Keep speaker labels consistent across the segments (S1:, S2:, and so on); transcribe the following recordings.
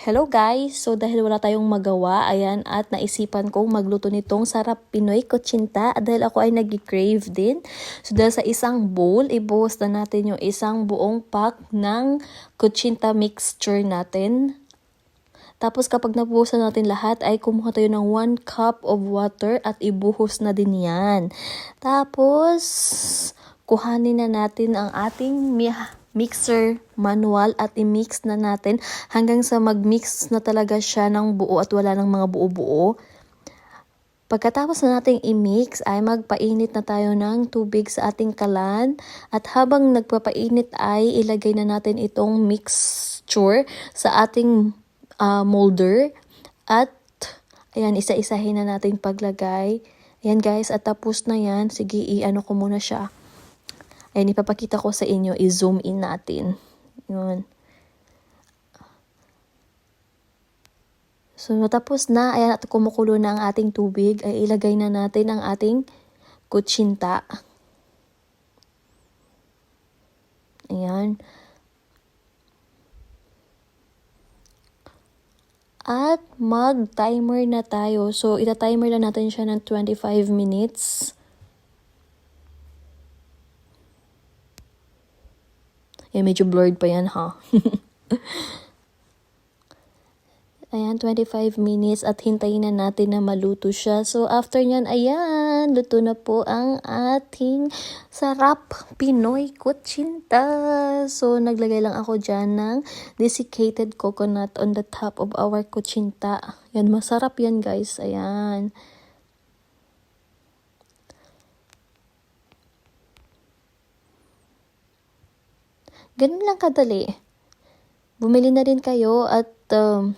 S1: Hello guys! So dahil wala tayong magawa, ayan, at naisipan kong magluto nitong sarap Pinoy kutsinta dahil ako ay nag-crave din. So dahil sa isang bowl, ibuhos na natin yung isang buong pack ng kutsinta mixture natin. Tapos kapag nabuhusan natin lahat ay kumuha tayo ng 1 cup of water at ibuhos na din yan. Tapos kuhanin na natin ang ating mixer manual at i-mix na natin hanggang sa mag-mix na talaga siya ng buo at wala ng mga buo-buo. Pagkatapos na nating i-mix ay magpainit na tayo ng tubig sa ating kalan at habang nagpapainit ay ilagay na natin itong mixture sa ating molder at ayan, isa-isahin na natin paglagay. Ayan guys, at tapos na yan. Sige, i-ano ko muna siya. Ayan, ipapakita ko sa inyo, i-zoom in natin. Yun. So, natapos na, ayan, at kumukulo na ang ating tubig, ay ilagay na natin ang ating kutsinta. Ayan. At mag-timer na tayo. So, ita-timer lang natin siya ng 25 minutes. Ayan, medyo blurred pa yan, ha? Ayan, 25 minutes at hintayin na natin na maluto siya. So, after nyan, ayan, luto na po ang ating sarap Pinoy kutsinta. So, naglagay lang ako dyan ng desiccated coconut on the top of our kutsinta. Yan, masarap yan guys. Ayan. Ganun lang kadali. Bumili na rin kayo at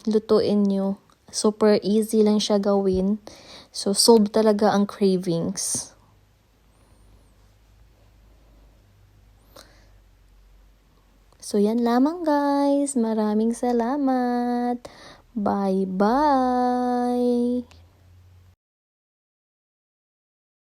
S1: lutuin nyo. Super easy lang siya gawin. So, solve talaga ang cravings. So, yan lamang guys. Maraming salamat. Bye-bye.